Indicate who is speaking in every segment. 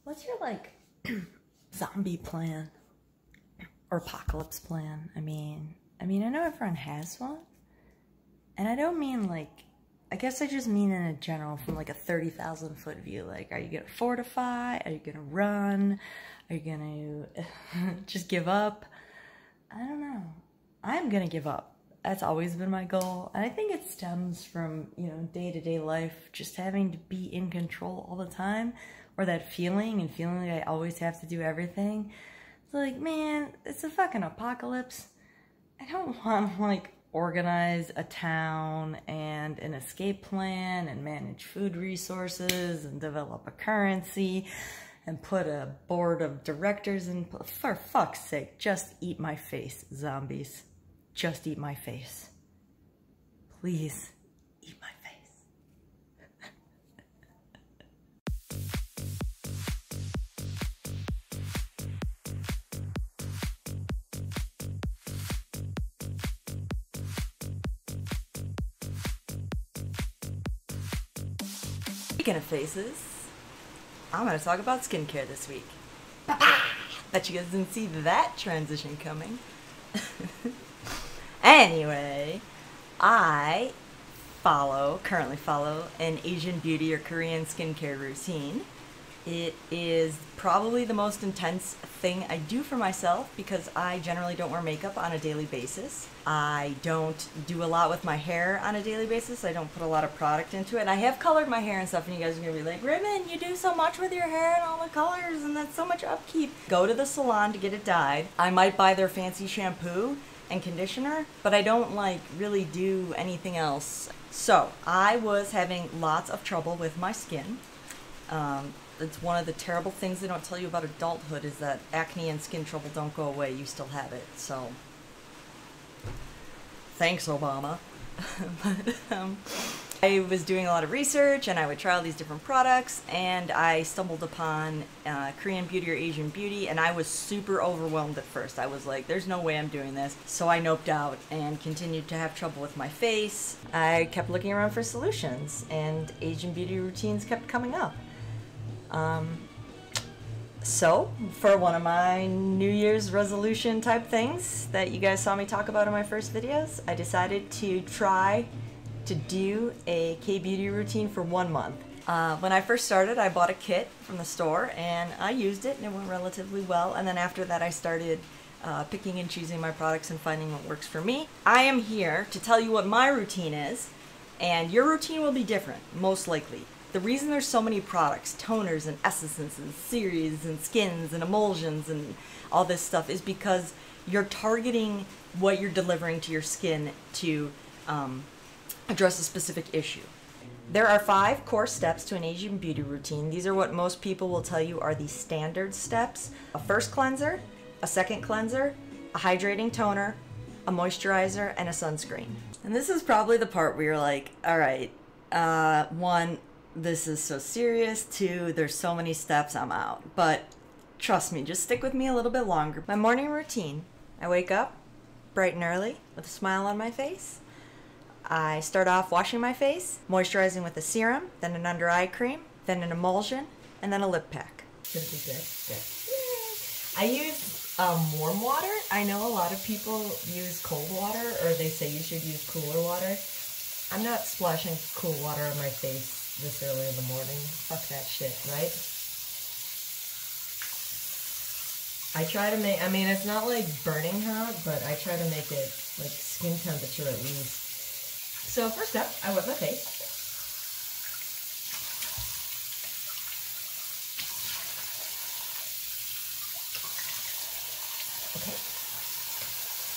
Speaker 1: What's your, like, zombie plan? Or apocalypse plan? I mean, I know everyone has one. And I don't mean, like, I guess I just mean in a general, from, like, a 30,000 foot view. Like, are you gonna fortify? Are you gonna run? Are you gonna just give up? I don't know. I'm gonna give up. That's always been my goal. And I think it stems from, you know, day-to-day life, just having to be in control all the time. Or that feeling like I always have to do everything. It's like, man, it's a fucking apocalypse. I don't want to, like, organize a town and an escape plan and manage food resources and develop a currency and put a board of directors in. For fuck's sake, just eat my face, zombies. Just eat my face. Please, eat my face. Speaking of faces, I'm going to talk about skincare this week. Bet you guys didn't see that transition coming. Anyway, I currently follow an Asian beauty or Korean skincare routine. It is probably the most intense thing I do for myself because I generally don't wear makeup on a daily basis. I don't do a lot with my hair on a daily basis. I don't put a lot of product into it. And I have colored my hair and stuff, and you guys are going to be like, Ribbon, you do so much with your hair and all the colors, and that's so much upkeep. Go to the salon to get it dyed. I might buy their fancy shampoo and conditioner, but I don't, like, really do anything else. So, I was having lots of trouble with my skin. It's one of the terrible things they don't tell you about adulthood is that acne and skin trouble don't go away. You still have it. So, thanks, Obama. But, I was doing a lot of research, and I would try all these different products, and I stumbled upon Korean beauty or Asian beauty, and I was super overwhelmed at first. I was like, there's no way I'm doing this. So I noped out and continued to have trouble with my face. I kept looking around for solutions, and Asian beauty routines kept coming up. So, for one of my New Year's resolution type things that you guys saw me talk about in my first videos, I decided to try to do a K-beauty routine for 1 month. When I first started, I bought a kit from the store and I used it and it went relatively well, and then after that I started picking and choosing my products and finding what works for me. I am here to tell you what my routine is, and your routine will be different, most likely. The reason there's so many products, toners and essences and series and skins and emulsions and all this stuff is because you're targeting what you're delivering to your skin to address a specific issue. There are 5 core steps to an Asian beauty routine. These are what most people will tell you are the standard steps. A first cleanser, a second cleanser, a hydrating toner, a moisturizer, and a sunscreen. And this is probably the part where you're like, all right, 1, this is so serious. 2, there's so many steps, I'm out. But trust me, just stick with me a little bit longer. My morning routine, I wake up bright and early with a smile on my face. I start off washing my face, moisturizing with a serum, then an under eye cream, then an emulsion, and then a lip pack. Gonna be good. Good. I use warm water. I know a lot of people use cold water, or they say you should use cooler water. I'm not splashing cool water on my face this early in the morning. Fuck that shit, right? I try to make, I mean, it's not like burning hot, but I try to make it like skin temperature at least. So first up, I wet my face. Okay.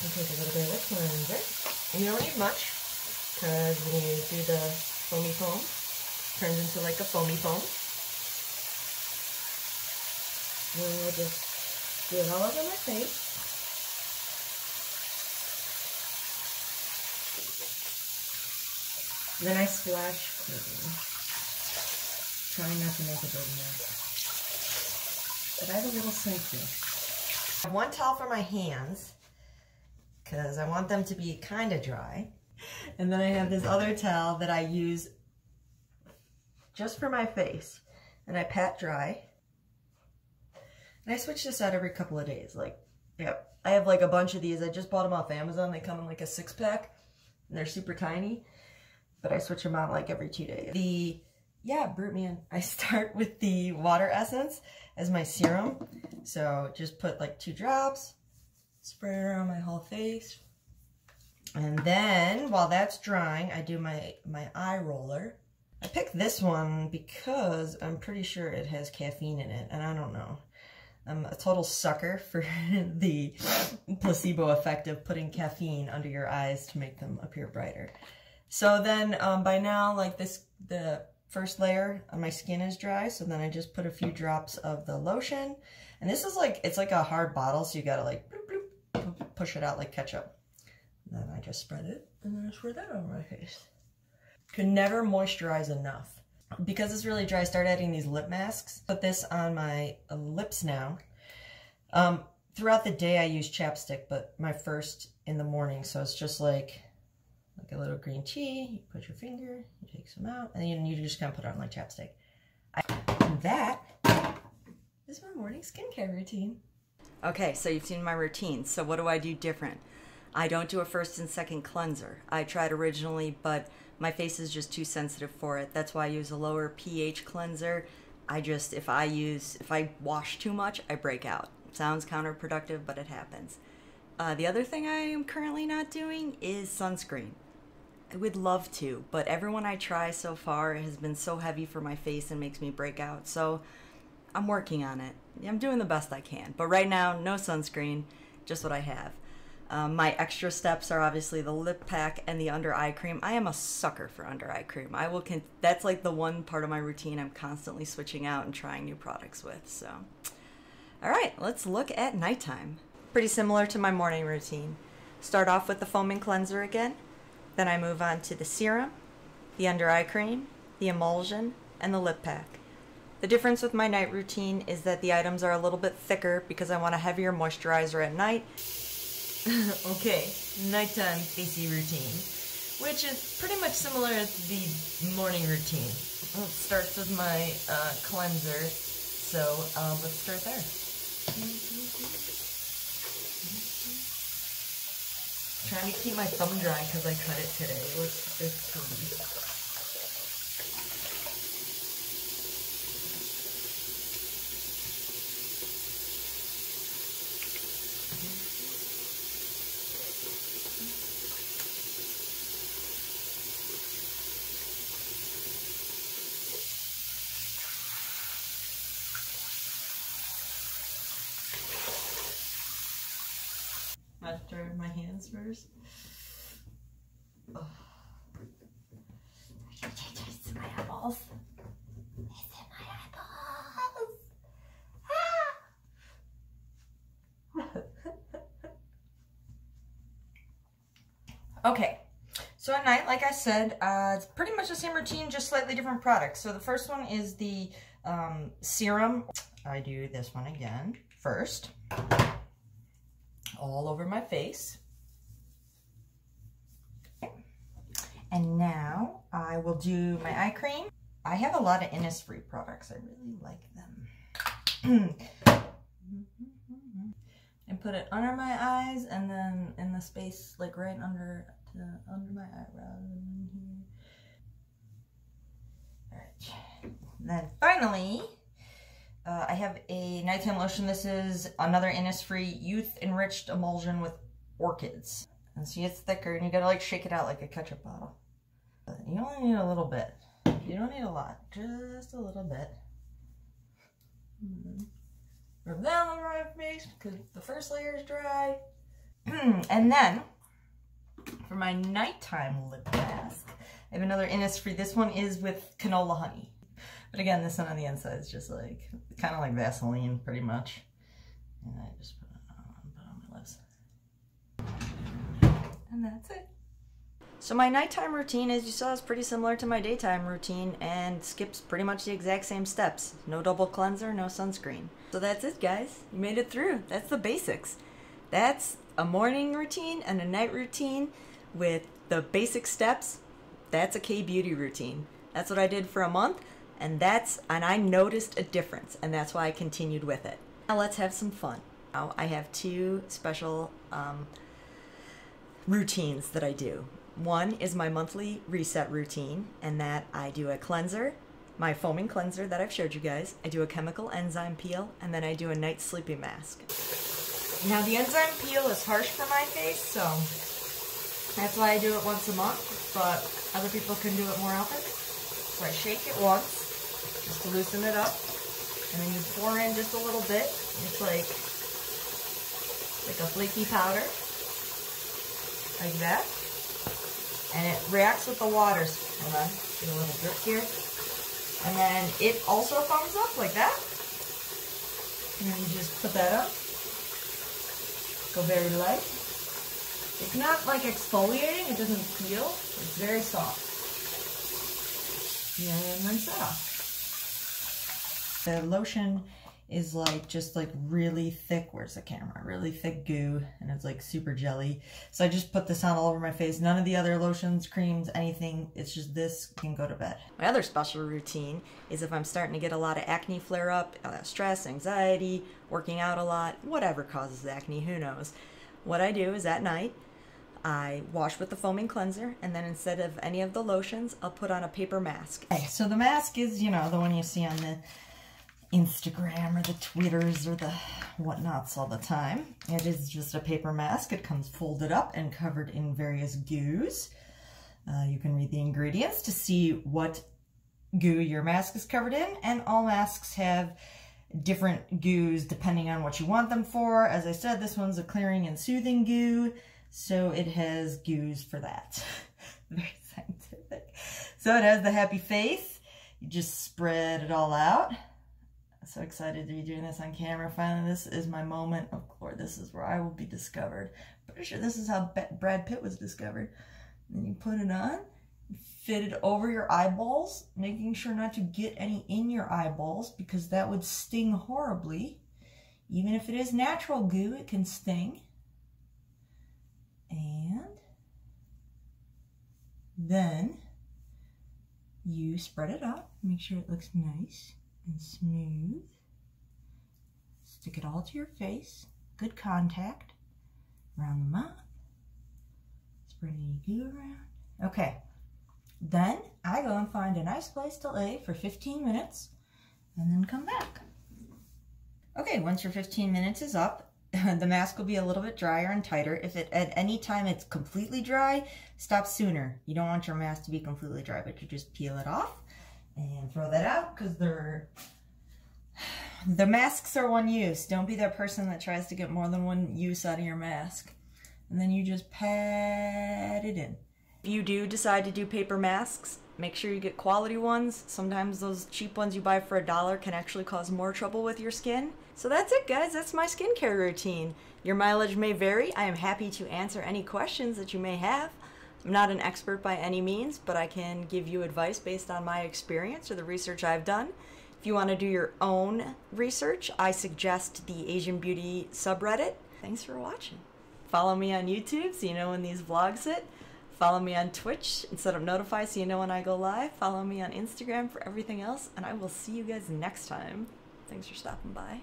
Speaker 1: And take a little bit of a cleanser. And you don't need much, because when you do the foamy foam, it turns into like a foamy foam. We'll just do it all over my face. Then I splash cream. Trying not to make a big mess. But I have a little sink here. I have 1 towel for my hands, because I want them to be kind of dry. And then I have this other towel that I use just for my face. And I pat dry. And I switch this out every couple of days. Like, yeah, I have like a bunch of these. I just bought them off Amazon. They come in like a 6-pack and they're super tiny, but I switch them out like every 2 days. Brute Man, I start with the water essence as my serum. So just put like 2 drops, spray it around my whole face. And then while that's drying, I do my eye roller. I picked this one because I'm pretty sure it has caffeine in it, and I don't know. I'm a total sucker for the placebo effect of putting caffeine under your eyes to make them appear brighter. So then by now, like the first layer of my skin is dry, so then I just put a few drops of the lotion. And this is like, it's like a hard bottle, so you gotta like bloop, bloop, push it out like ketchup. And then I just spread it, and then I spread that over my face. Could never moisturize enough. Because it's really dry, I started adding these lip masks. Put this on my lips now. Throughout the day I use chapstick, but my first in the morning, so it's just like a little green tea. You put your finger, you take some out, and then you just kind of put it on like chapstick. And that is my morning skincare routine. Okay, so you've seen my routine. So what do I do different? I don't do a first and second cleanser. I tried originally, but my face is just too sensitive for it. That's why I use a lower pH cleanser. If I wash too much, I break out. Sounds counterproductive, but it happens. The other thing I am currently not doing is sunscreen. I would love to, but everyone I try so far has been so heavy for my face and makes me break out. So I'm working on it. I'm doing the best I can. But right now, no sunscreen, just what I have. My extra steps are obviously the lip pack and the under eye cream. I am a sucker for under eye cream. That's like the one part of my routine I'm constantly switching out and trying new products with. So, all right, let's look at nighttime. Pretty similar to my morning routine. Start off with the foaming cleanser again. Then I move on to the serum, the under eye cream, the emulsion, and the lip pack. The difference with my night routine is that the items are a little bit thicker because I want a heavier moisturizer at night. Okay, nighttime facey routine, which is pretty much similar to the morning routine. Well, it starts with my cleanser, so let's start there. Trying to keep my thumb dry because I cut it today. It's After my hands first. Oh. It's my eyeballs. It's in my eyeballs. Okay, so at night, like I said, it's pretty much the same routine, just slightly different products. So the first one is the serum. I do this one again first. All over my face. And now I will do my eye cream. I have a lot of Innisfree products. I really like them. And put it under my eyes and then in the space like right under my eyebrows and here. Alright. Then finally, I have a nighttime lotion. This is another Innisfree Youth Enriched Emulsion with Orchids. And see, it's thicker and you gotta like shake it out like a ketchup bottle. You only need a little bit. You don't need a lot, just a little bit. Rub that on my face because the first layer is dry. And then, for my nighttime lip mask, I have another Innisfree. This one is with canola honey. But again, this one on the inside is just like, kind of like Vaseline, pretty much. And I just put it on my lips. And that's it. So my nighttime routine, as you saw, is pretty similar to my daytime routine and skips pretty much the exact same steps. No double cleanser, no sunscreen. So that's it, guys. You made it through. That's the basics. That's a morning routine and a night routine with the basic steps. That's a K-beauty routine. That's what I did for a month. And I noticed a difference, and that's why I continued with it. Now let's have some fun. Now I have two special routines that I do. One is my monthly reset routine, and that I do a cleanser, my foaming cleanser that I've showed you guys. I do a chemical enzyme peel, and then I do a night sleeping mask. Now the enzyme peel is harsh for my face, so that's why I do it once a month, but other people can do it more often. So I shake it once, just to loosen it up, and then you pour in just a little bit. It's like a flaky powder, like that. And it reacts with the water. Hold on, get a little drip here. And then it also foams up like that. And then you just put that up. Go very light. It's not like exfoliating, it doesn't peel. It's very soft. And rinse that off. The lotion is like just like really thick, where's the camera? Really thick goo, and it's like super jelly. So I just put this on all over my face. None of the other lotions, creams, anything. It's just this, can go to bed. My other special routine is if I'm starting to get a lot of acne flare up, stress, anxiety, working out a lot, whatever causes acne, who knows. What I do is at night, I wash with the foaming cleanser, and then instead of any of the lotions, I'll put on a paper mask. Okay, so the mask is, you know, the one you see on the Instagram or the Twitters or the whatnots all the time. It is just a paper mask. It comes folded up and covered in various goos. You can read the ingredients to see what goo your mask is covered in, and all masks have different goos depending on what you want them for. As I said, this one's a clearing and soothing goo, so it has goos for that. Very scientific. So it has the happy face. You just spread it all out. So excited to be doing this on camera. Finally, this is my moment of glory. This is where I will be discovered. Pretty sure this is how Brad Pitt was discovered. And then you put it on, fit it over your eyeballs, making sure not to get any in your eyeballs because that would sting horribly. Even if it is natural goo, it can sting. And then you spread it out, make sure it looks nice and smooth. Stick it all to your face. Good contact. Around the mouth. Spread any goo around. Okay. Then I go and find a nice place to lay for 15 minutes and then come back. Okay, once your 15 minutes is up, the mask will be a little bit drier and tighter. If it at any time it's completely dry, stop sooner. You don't want your mask to be completely dry, but you just peel it off and throw that out because the masks are one use. Don't be that person that tries to get more than one use out of your mask. And then you just pat it in. If you do decide to do paper masks, make sure you get quality ones. Sometimes those cheap ones you buy for $1 can actually cause more trouble with your skin. So that's it, guys. That's my skincare routine. Your mileage may vary. I am happy to answer any questions that you may have. I'm not an expert by any means, but I can give you advice based on my experience or the research I've done. If you want to do your own research, I suggest the Asian Beauty subreddit. Thanks for watching. Follow me on YouTube so you know when these vlogs hit. Follow me on Twitch and set up notify so you know when I go live. Follow me on Instagram for everything else, and I will see you guys next time. Thanks for stopping by.